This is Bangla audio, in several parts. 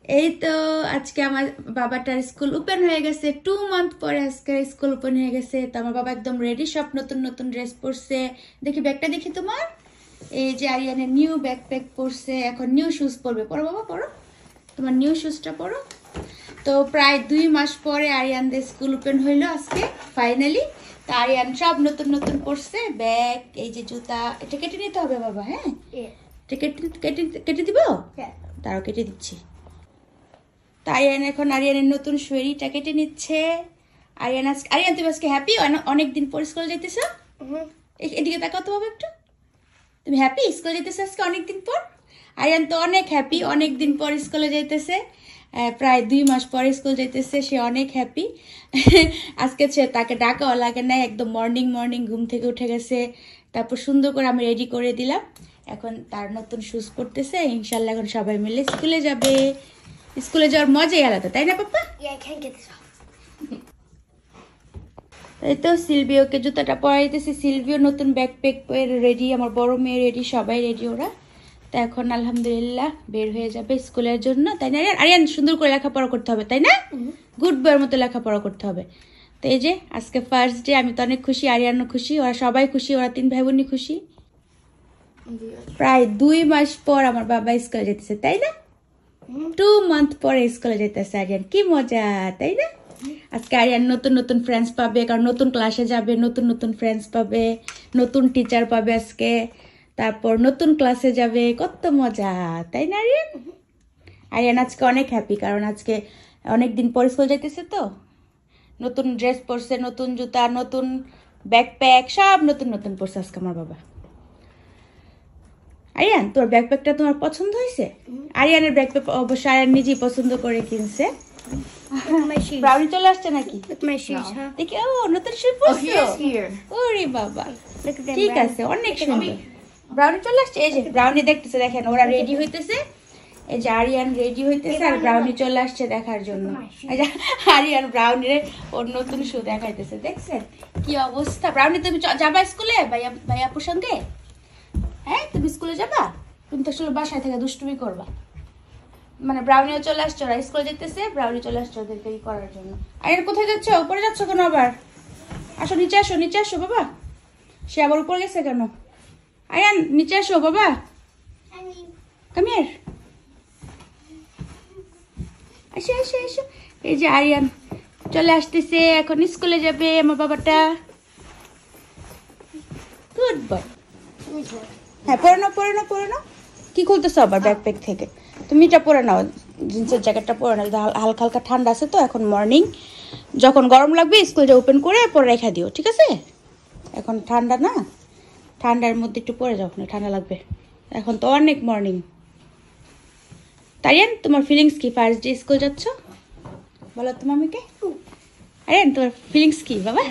এই তো আজকে আমার বাবাটার স্কুল ওপেন হয়ে গেছে 2 মান্থ পরে আজকে স্কুল ওপেন হয়ে গেছে। তো আমার বাবা একদম রেডি, সব নতুন নতুন ড্রেস পরছে। দেখি ব্যাগটা দেখি তোমার, এই যে আরিয়ানের নিউ ব্যাকপ্যাক পরছে, এখন নিউ শুজ পরবে। পরো বাবা পরো, তোমার নিউ শুজটা পরো। তো প্রায় 2 মাস পরে আরিয়ানদের স্কুল ওপেন হইলো আজকে ফাইনালি। তো আরিয়ান সব নতুন নতুন পরছে, ব্যাগ, এই যে জুতা। এটা কেটে নিতে হবে বাবা, হ্যাঁ এটা কেটে দিব, তারও কেটে দিচ্ছি। তো আরিয়ান এখন আরিয়ানের নতুন শরীরটা কেটে নিচ্ছে। আরিয়ান তুমি আজকে হ্যাপি? অনেকদিন পর স্কুলে যাইতেছ? এদিকে তাকাও তো বাবা একটু, তুমি হ্যাপি স্কুলে যেতেছে আজকে অনেকদিন পর? আরিয়ান তো অনেক হ্যাপি, অনেকদিন পর স্কুলে যাইতেছে, প্রায় 2 মাস পরে স্কুল যাইতেছে, সে অনেক হ্যাপি। আজকে সে তাকে ডাকাও লাগে না, একদম মর্নিং মর্নিং ঘুম থেকে উঠে গেছে। তারপর সুন্দর করে আমি রেডি করে দিলাম, এখন তার নতুন শুজ পরতেছে। ইনশাল্লাহ এখন সবাই মিলে স্কুলে যাবে। স্কুলে যাওয়ার মজাই আলাদা, তাই না পাপা? এই তো সিলভিওকে জুতাটা পরাইতেছি। সিলভিও নতুন ব্যাকপ্যাক রেডি, আমার বড় মেয়ে রেডি, সবাই রেডি ওরা। তো এখন আলহামদুলিল্লাহ বের হয়ে যাবে স্কুলের জন্য, তাই না আরিয়ান? সুন্দর করে লেখাপড়া করতে হবে, তাই না? গুড বয়ের মতো লেখাপড়া করতে হবে। তো এই যে আজকে ফার্স্ট ডে, আমি তো অনেক খুশি, আরিয়ানও খুশি, ওরা সবাই খুশি, ওরা 3 ভাই বোনই খুশি। প্রায় 2 মাস পর আমার বাবা স্কুলে যেতেছে, তাই না? 2 মান্থ পরে স্কুলে যেতেছে আরিয়ান, কি মজা, তাই না? আজকে আরিয়ান নতুন নতুন ফ্রেন্ডস পাবে, কারণ নতুন ক্লাসে যাবে, নতুন নতুন ফ্রেন্ডস পাবে, নতুন টিচার পাবে আজকে, তারপর নতুন ক্লাসে যাবে, কত মজা, তাই না আরিয়ান? আরিয়ান আজকে অনেক হ্যাপি, কারণ আজকে অনেকদিন পর স্কুল যাইতেছে, তো নতুন ড্রেস পরছে, নতুন জুতা, নতুন ব্যাকপ্যাক, সব নতুন নতুন পরছে আজকে আমার বাবা। আরিয়ান তোর ব্যাকপ্যাকটা তোমার পছন্দ হয়েছে? আরিয়ানের ব্যাকপ্যাক অবশ্য আরিয়ান নিজেই পছন্দ করে কিনছে। ব্রাউনি চলে আসছে নাকি? দেখি, ও নতুন শু পরছো, ওরে বাবা, ঠিক আছে, অনেক সুন্দর। ব্রাউনি চলে আসছে, এই যে ব্রাউনি দেখতেছে, দেখেন ওরা রেডি হইতেছে, এই যে আরিয়ান রেডি হইতেছে আর ব্রাউনি চলে আসছে দেখার জন্য। আরিয়ান ব্রাউনির ওর নতুন শু দেখাইতেছে, দেখছেন কি অবস্থা? ব্রাউনি তুমি যাবা স্কুলে ভাইয়া আপুর সঙ্গে? হ্যাঁ তুমি স্কুলে যাবা? তুমি তো আসলে বাসায় থেকে দুষ্টুমি করবা। মানে ব্রাউনিও চলে আসছে, ওরা স্কুলে যেতেছে, ব্রাউনি চলে আসছে ওদেরকে ই করার জন্য। আরিয়ান কোথায় যাচ্ছ? উপরে যাচ্ছ কেন আবার? আসো নিচে আসো, নিচে আসো বাবা। সে আবার উপরে গেছে কেন? আরিয়ান নিচে আসো বাবা, কাম হিয়ার, আসো আসো আসো। এই যে আরিয়ান চলে আসতেছে, এখন স্কুলে যাবে আমার বাবাটা। Good boy. হ্যাঁ পরে নাও পরে নাও পরে নাও। কি খুলতেছো আবার ব্যাকপ্যাক থেকে? তুমি এটা পরে নাও, জিন্সের জ্যাকেটটা পরে নাও, হালকা হালকা ঠান্ডা আছে তো এখন মর্নিং, যখন গরম লাগবে স্কুলটা ওপেন করে পরে রেখে দিও, ঠিক আছে? এখন ঠান্ডা না, ঠান্ডার মধ্যে একটু পরে যাও, না ঠান্ডা লাগবে, এখন তো অনেক মর্নিং। তারিয়ান তোমার ফিলিংস কি ফার্স্ট ডে স্কুল যাচ্ছ? বলো তো মামিকে। আরিয়ান তোমার ফিলিংস কি বাবা?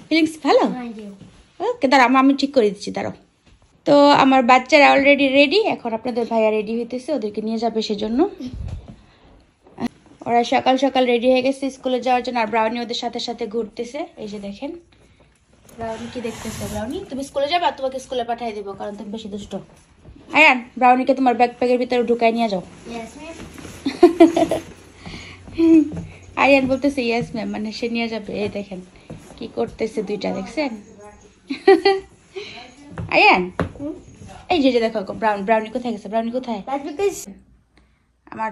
ফিলিংস ভালো? ওকে দাঁড়াও আমি ঠিক করে দিচ্ছি, দাঁড়াও। তো আমার বাচ্চারা অলরেডি রেডি, এখন আপনাদের ভাইয়া রেডি হইতেছে, ওদেরকে নিয়ে যাবে সেজন্য। ওরা সকাল সকাল রেডি হয়ে গেছে স্কুলে যাওয়ার জন্য, আর ব্রাউনি ওদের সাথে সাথে ঘুরতেছে। এই যে দেখেন ব্রাউনি কি দেখতেছে। ব্রাউনি তুমি স্কুলে যাবে, আর তোমাকে স্কুলে পাঠিয়ে দিব, কারণ তুমি বেশি দুষ্ট। আয়ান ব্রাউনিকে তোমার ব্যাকপ্যাকের ভিতরে ঢুকাই নিয়ে যাও। আরিয়ান বলতেছে ইয়েস ম্যাম, মানে সে নিয়ে যাবে। এই দেখেন কি করতেছে দুইটা, দেখছেন? আরিয়ান এই যে দেখো ব্রাউনি কোথায় গেছে? ব্রাউনি কোথায়? আমার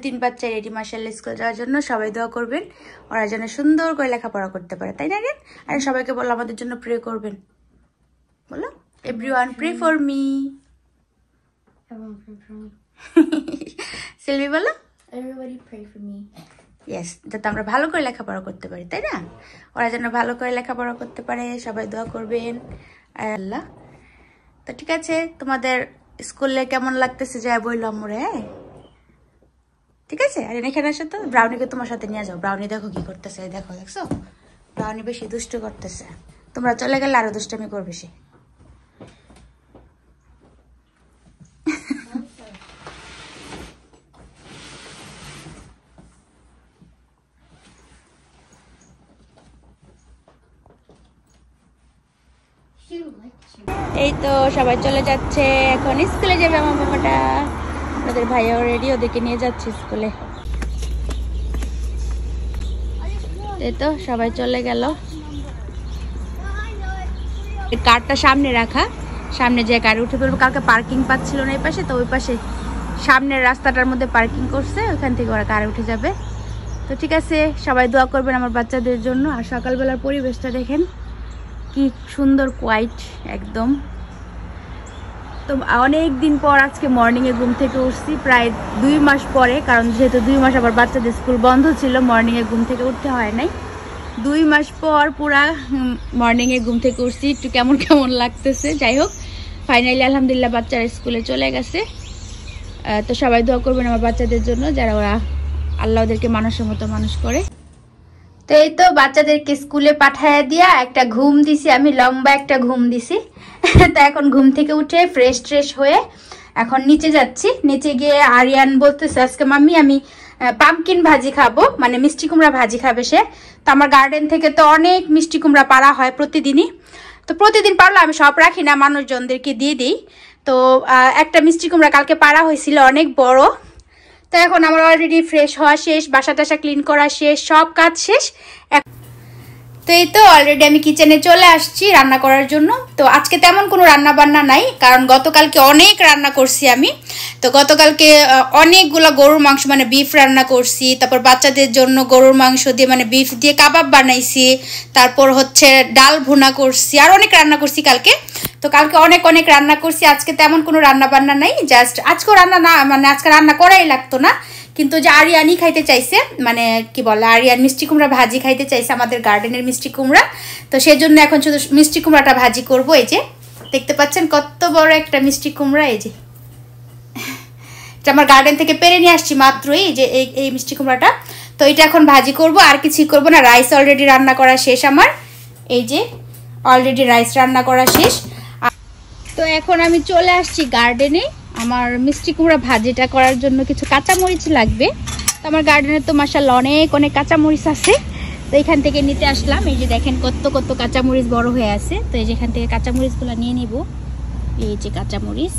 তিন বাচ্চা রেডি মাশাআল্লাহ স্কুল যাওয়ার জন্য। সবাই দোয়া করবেন ওরা যেন সুন্দর করে লেখাপড়া করতে পারে, তাই না আরিয়ান? আর সবাইকে বলো আমাদের জন্য প্রে করবেন, বলো everyone pray for me. Sylvie বলো everybody pray for me. Yes, যাতে আমরা ভালো করে লেখাপড়া করতে পারি, তাই না? ওরা যেন ভালো করে লেখাপড়া করতে পারে, সবাই দোয়া করবেন আল্লাহ। তো ঠিক আছে, তোমাদের স্কুলে কেমন লাগতেছে যা বললাম মোরে, হ্যাঁ ঠিক আছে? আর এখানে আসো তো, ব্রাউনিকে তোমার সাথে নিয়ে যাও। ব্রাউনি দেখো কি করতেছে, দেখো দেখছো ব্রাউনি বেশি দুষ্ট করতেছে, তোমরা চলে গেলে আরো দুষ্টামি করবে সে। এই তো সবাই চলে যাচ্ছে, এখন স্কুলে যাবে আমার বাবাটা। ওদের ভাইয়াও রেডি, ওদেরকে নিয়ে যাচ্ছে স্কুলে। এই তো সবাই চলে গেল। কারটা সামনে রাখা, সামনে যে গাড়ি উঠে পড়বো। কালকে পার্কিং পাচ্ছিল না এই পাশে, তো ওই পাশে সামনের রাস্তাটার মধ্যে পার্কিং করছে, ওখান থেকে ওরা কারে উঠে যাবে। তো ঠিক আছে, সবাই দোয়া করবেন আমার বাচ্চাদের জন্য। আর সকালবেলার পরিবেশটা দেখেন কি সুন্দর, কোয়াইট একদম। তো অনেক দিন পর আজকে মর্নিংয়ে ঘুম থেকে উঠছি, প্রায় 2 মাস পরে, কারণ যেহেতু 2 মাস আবার বাচ্চাদের স্কুল বন্ধ ছিল, মর্নিংয়ে ঘুম থেকে উঠতে হয় নাই। 2 মাস পর পুরা মর্নিংয়ে ঘুম থেকে উঠছি, একটু কেমন কেমন লাগতেছে। যাই হোক, ফাইনালি আলহামদুলিল্লাহ বাচ্চারা স্কুলে চলে গেছে। তো সবাই দোয়া করবেন আমার বাচ্চাদের জন্য, যারা ওরা আল্লাহ ওদেরকে মানুষের মতো মানুষ করে। তো এই তো বাচ্চাদেরকে স্কুলে পাঠায় দিয়া একটা ঘুম দিছি আমি, লম্বা একটা ঘুম দিছি। তো এখন ঘুম থেকে উঠে ফ্রেশ ট্রেশ হয়ে এখন নিচে যাচ্ছি। নিচে গিয়ে আরিয়ান বলতেছে আজকে মাম্মি আমি পামকিন ভাজি খাবো, মানে মিষ্টি কুমড়া ভাজি খাবে সে। তো আমার গার্ডেন থেকে তো অনেক মিষ্টি কুমড়া পাড়া হয় প্রতিদিনই, তো প্রতিদিন পারলে আমি সব রাখি না, মানুষজনদেরকে দিয়ে দিই। তো একটা মিষ্টি কুমড়া কালকে পাড়া হয়েছিল অনেক বড়। তো এখন আমার অলরেডি ফ্রেশ হওয়া শেষ, বাসা টাসা ক্লিন করা শেষ, সব কাজ শেষ। তো এই তো অলরেডি আমি কিচেনে চলে আসছি রান্না করার জন্য। তো আজকে তেমন কোনো রান্না বান্না নাই, কারণ গতকালকে অনেক রান্না করছি আমি। তো গতকালকে অনেকগুলো গরুর মাংস মানে বিফ রান্না করছি, তারপর বাচ্চাদের জন্য গরুর মাংস দিয়ে মানে বিফ দিয়ে কাবাব বানাইছি, তারপর হচ্ছে ডাল ভুনা করছি, আর অনেক রান্না করছি কালকে। তো কালকে অনেক অনেক রান্না করছি, আজকে তেমন কোনো রান্না বান্না নাই। জাস্ট আজকেও রান্না না, মানে আজকে রান্না করাই লাগতো না, কিন্তু যে আরিয়ানই খাইতে চাইছে, মানে কি বলে আরিয়ান মিষ্টি কুমড়া ভাজি খাইতে চাইছে, আমাদের গার্ডেনের মিষ্টি কুমড়া। তো সেই জন্য এখন শুধু মিষ্টি কুমড়াটা ভাজি করব। এই যে দেখতে পাচ্ছেন কত বড় একটা মিষ্টি কুমড়া, এই যে আমার গার্ডেন থেকে পেরে নিয়ে আসছি মাত্রই, যে এই মিষ্টি কুমড়াটা। তো এটা এখন ভাজি করব, আর কিছুই করব না। রাইস অলরেডি রান্না করা শেষ আমার, এই যে অলরেডি রাইস রান্না করা শেষ। তো এখন আমি চলে আসছি গার্ডেনে, আমার মিষ্টি কুমড়া ভাজিটা করার জন্য কিছু কাঁচামরিচ লাগবে। তো আমার গার্ডেনে তো মাশাআল্লাহ অনেক অনেক কাঁচামরিচ আছে, তো এখান থেকে নিতে আসলাম। এই যে দেখেন কত কত কাঁচামরিচ বড় হয়ে আছে। তো এই যে এখান থেকে কাঁচামরিচগুলো নিয়ে নিব। এই যে কাঁচামরিচ,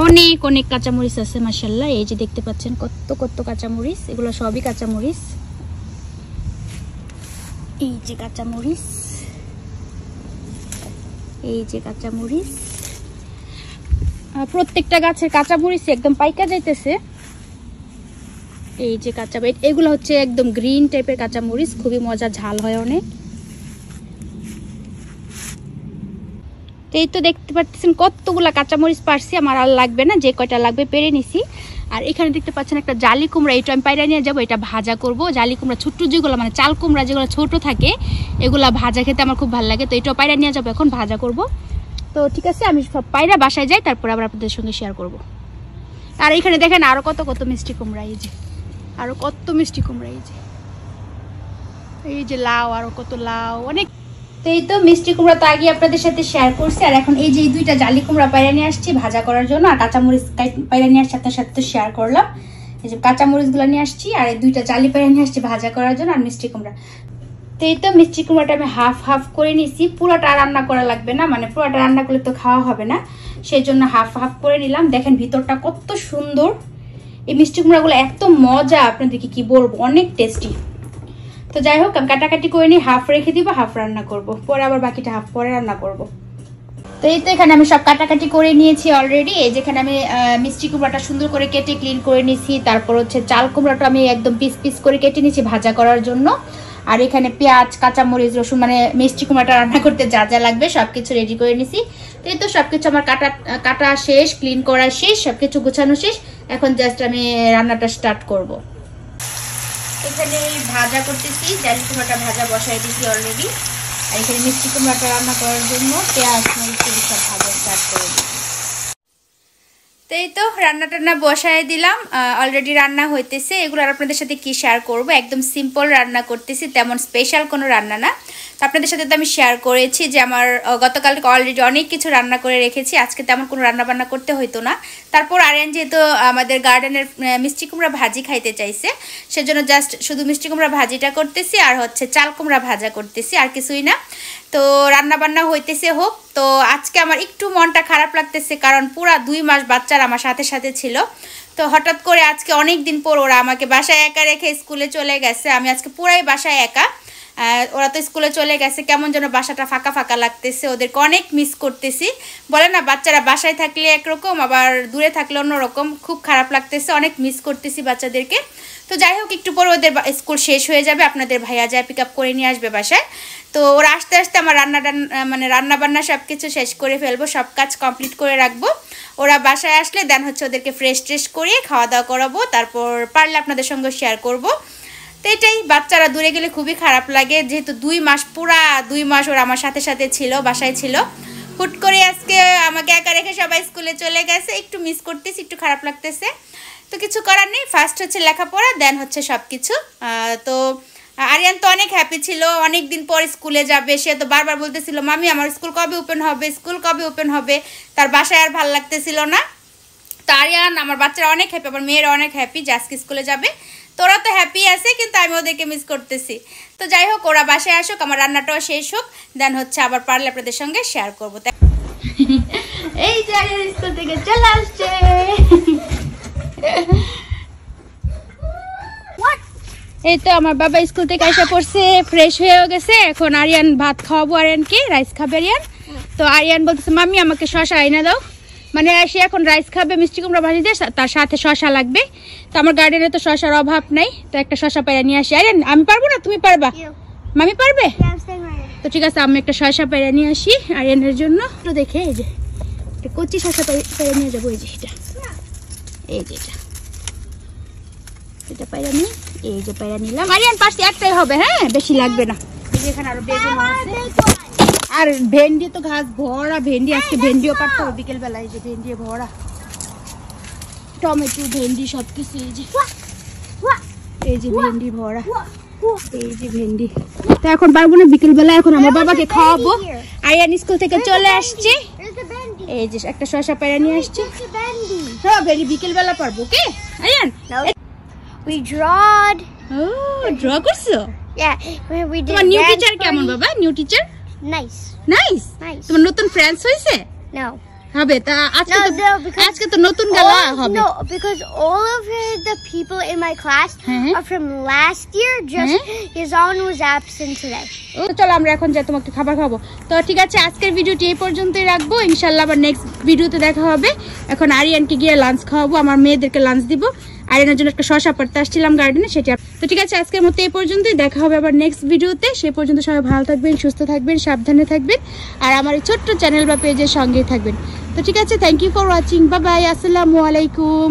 অনেক অনেক কাঁচামরিচ আছে মাশাআল্লাহ। এই যে দেখতে পাচ্ছেন কত কত কাঁচামরিচ, এগুলো সবই কাঁচামরিচ। এই যে কাঁচামরিচ, এই যে কাঁচামরিচ, প্রত্যেকটা গাছের কাঁচামরিচ একদম পাইকা যাইতেছে। এই যে কাঁচামরিচ, এগুলো হচ্ছে একদম গ্রিন টাইপের কাঁচামরিচ, খুবই মজা, ঝাল হয় অনেক। এই তো দেখতে পাচ্ছেন কতগুলা কাঁচামরিচ পারছি, আমার আর লাগবে না, যে কয়টা লাগবে পেরে নিছি। আর এখানে দেখতে পাচ্ছেন একটা জালি কুমড়া, এটা আমি পাইরা নিয়ে যাবো, এটা ভাজা করব। জালি কুমড়া ছোট্ট যেগুলো মানে চাল কুমড়া যেগুলো ছোট থাকে, এগুলা ভাজা খেতে আমার খুব ভালো লাগে। তো এটাও পাইরা নিয়ে যাবো, এখন ভাজা করব। তো ঠিক আছে, আমি সব পায়রা বাসায় যাই, তারপর আবার আপনাদের সঙ্গে শেয়ার করব। আর এখানে দেখেন আরো কত কত মিষ্টি কুমড়া, এই যে আরো কত মিষ্টি কুমড়া, এই যে লাউ, আরো কত লাউ অনেক। তো এই তো মিষ্টি কুমড়া তো আগে আপনাদের সাথে শেয়ার করছি, আর এখন এই যে এই দুইটা জালি কুমড়া পায়রা নিয়ে আসছি ভাজা করার জন্য, আর কাঁচামরিচ পায়রা নিয়ে আসছি আপনার সাথে তো শেয়ার করলাম। এই যে কাঁচামরিচ গুলো নিয়ে আসছি, আর এই দুইটা জালি পায়রা নিয়ে আসছি ভাজা করার জন্য, আর মিষ্টি কুমড়া। তো এই তো মিষ্টি কুমড়াটা আমি হাফ হাফ করে নিছি, পুরোটা রান্না করা লাগবে না, মানে পুরোটা রান্না করলে তো খাওয়া হবে না, সেই জন্য হাফ হাফ করে নিলাম। দেখেন ভিতরটা কত সুন্দর, এই মিষ্টি কুমড়াগুলো এত মজা, আপনাদেরকে কি বলবো, অনেক টেস্টি। তো যাই হোক, আমি কাটাকাটি করে নিই, হাফ রেখে দিব, হাফ রান্না করব, পরে আবার বাকিটা হাফ পরে রান্না করব। তো এই তো এখানে আমি সব কাটাকাটি করে নিয়েছি অলরেডি। এই যেখানে আমি মিষ্টি কুমড়াটা সুন্দর করে কেটে ক্লিন করে নিয়েছি, তারপর হচ্ছে চাল কুমড়াটা আমি একদম পিস পিস করে কেটে নিয়েছি ভাজা করার জন্য। আর এখানে পেঁয়াজ, কাঁচামরিচ, রসুন, মানে মিষ্টি কুমড়াটা রান্না করতে যা যা লাগবে সবকিছু রেডি করে নিয়েছি। তো এই তো সবকিছু আমার কাটা শেষ, ক্লিন করা শেষ, সবকিছু গোছানো শেষ। এখন জাস্ট আমি রান্নাটা স্টার্ট করব। এখানে ভাজা করতেছি, জালি কুমড়াটা ভাজা বসাই দিয়েছি অলরেডি। আর এখানে মিষ্টি কুমড়াটা রান্না করার জন্য পেঁয়াজ, মরিচ সব ভাজা স্টার্ট করে দিই। তো এই তো রান্না টান্না বসায় দিলাম, অলরেডি রান্না হইতেছে। এগুলো আর আপনাদের সাথে কি শেয়ার করব, একদম সিম্পল রান্না করতেছি, তেমন স্পেশাল কোনো রান্না না। তো আপনাদের সাথে তো আমি শেয়ার করেছি যে আমার গতকালকে অলরেডি অনেক কিছু রান্না করে রেখেছি, আজকে তেমন কোনো রান্না বান্না করতে হইতো না। তারপর আরিয়ান যেহেতু আমাদের গার্ডেনের মিষ্টি কুমড়া ভাজি খাইতে চাইছে, সেজন্য জাস্ট শুধু মিষ্টি কুমড়া ভাজিটা করতেছি, আর হচ্ছে চাল কুমড়া ভাজা করতেছি, আর কিছুই না। তো রান্না বান্না হইতেছে হোক। তো আজকে আমার একটু মনটা খারাপ লাগতেছে, কারণ পুরা 2 মাস বাচ্চারা আর আমার সাথে সাথে ছিল। তো হঠাৎ করে আজকে অনেক দিন পর ওরা আমাকে বাসায় একা রেখে স্কুলে চলে গেছে। আমি আজকে পুরাই বাসায় একা, ওরা তো স্কুলে চলে গেছে। কেমন যেন বাসাটা ফাঁকা ফাঁকা লাগতেছে, ওদেরকে অনেক মিস করতেছি। বলে না বাচ্চারা বাসায় থাকলে একরকম, আবার দূরে থাকলে অন্যরকম, খুব খারাপ লাগতেছে, অনেক মিস করতেছি বাচ্চাদেরকে। তো যাই হোক, একটু পরে ওদের স্কুল শেষ হয়ে যাবে, আপনাদের ভাইয়া যায় পিক আপ করে নিয়ে আসবে বাসায়। তো ওরা আস্তে আস্তে আমার রান্না বান্না সব কিছু শেষ করে ফেলবো, সব কাজ কমপ্লিট করে রাখবো। ওরা বাসায় আসলে দেন হচ্ছে ওদেরকে ফ্রেশ ট্রেশ করিয়ে খাওয়া দাওয়া করাবো, তারপর পারলে আপনাদের সঙ্গে শেয়ার করব। তো এটাই, বাচ্চারা দূরে গেলে খুবই খারাপ লাগে, যেহেতু 2 মাস পুরা 2 মাস ওরা আমার সাথে সাথে ছিল, বাসায় ছিল। হুট করে আজকে আমাকে একা রেখে সবাই স্কুলে চলে গেছে, একটু মিস করতেছি, একটু খারাপ লাগতেছে। তো কিছু করার নেই, ফার্স্ট হচ্ছে লেখাপড়া, দেন হচ্ছে সব কিছু। তো আরিয়ান তো অনেক হ্যাপি ছিল, অনেক দিন পর স্কুলে যাবে। সে তো বারবার বলতেছিল মামি আমার স্কুল কবে ওপেন হবে, স্কুল কবে ওপেন হবে। তার বাসায় আর ভালো লাগতেছিল না। তো আরিয়ান, আমার বাচ্চারা অনেক হ্যাপি, আমার মেয়েরা অনেক হ্যাপি যে আজকে স্কুলে যাবে। তোরা তো হ্যাপি আছে, কিন্তু আমি ওদেরকে মিস করতেছি। তো যাই হোক, ওরা বাসায় আসুক, আমার রান্নাটাও শেষ হোক, দেন হচ্ছে আবার পারলে আপনাদের সঙ্গে শেয়ার করবো। এই যে আরিয়ান স্কুল থেকে চলে আসছে। এই তো আমার বাবা স্কুল থেকে এসে পড়ছে, ফ্রেশ হয়েও গেছে। এখন আরিয়ান ভাত খাওয়াবো, আরিয়ানকে রাইস খাবে আরিয়ান। তো আরিয়ান বলতেছে মাম্মি আমাকে শশা এনে দাও, মানে সে এখন রাইস খাবে, মিষ্টি কুমড়া ভাজি দিয়ে, তার সাথে শশা লাগবে। তো আমার গার্ডেনে তো শশার অভাব নাই, তো একটা শশা পায়রা নিয়ে আসি। আরিয়ান আমি পারবো না, তুমি পারবা? মামি পারবে? তো ঠিক আছে, আমি একটা শশা পায়রা নিয়ে আসি আরিয়ানের জন্য। তো দেখে এই যে কচি শশা পায়রা নিয়ে যাবো, এই যে এটা, এই যে এটা পায়রা নিই, এই যে পায়রা নিলাম। আরিয়ান পাশে একটাই হবে, হ্যাঁ বেশি লাগবে না। এখানে আরো বেগুন আছে, আর ভেন্ডি তো ঘাস ভরা ভেন্ডি, আজকে ভেন্ডিও কাটতে হবে বিকেল বেলায়। যে ভেন্ডি ভরা, টমেটো ভেন্ডি সবকিছু, এই যে ভেন্ডি ভরা, এই যে ভেন্ডি। তো এখন পারবো না বিকেল বেলা, এখন আমার বাবাকে খাওয়াবো। আরিয়ান স্কুল থেকে চলে আসছে, এই যে একটা শশা পায়রা নিয়ে আসছে। হ্যাঁ ভেন্ডি বিকেল বেলা পারবো। Okay Aryan, we drawed. Oh, draw করছো? Yeah, we did. তোমার নিউ টিচার কেমন বাবা? New teacher Nice. Nice. Nice. তোমার নতুন ফ্রেন্ডস হইছে? No. হবে তা আজকে No, তো because আজকে তো নতুন গেলা হবে। No, because all of the people in my class হ্যাঁ। are from last year. Just Yazan was absent today. ও চলো আমরা এখন যাই, তোমাকে খাবার খাবো। তো ঠিক আছে, আজকের ভিডিওটি এই পর্যন্তই রাখবো, ইনশাআল্লাহ আবার নেক্সট ভিডিওতে দেখা হবে। এখন আরিয়ানকে গিয়ে লাঞ্চ খাওয়াবো, আমার মেয়েদেরকে লাঞ্চ দিব। আরিয়ানের জন্য একটা শশা পাড়তে আসছিলাম গার্ডেনে, সেটা। তো ঠিক আছে, আজকের মতো এই পর্যন্তই, দেখা হবে আবার নেক্সট ভিডিওতে। সেই পর্যন্ত সবাই ভালো থাকবেন, সুস্থ থাকবেন, সাবধানে থাকবেন, আর আমার এই ছোট্ট চ্যানেল বা পেজের সঙ্গেই থাকবেন। তো ঠিক আছে, thank you for watching, bye bye, আসসালামু আলাইকুম।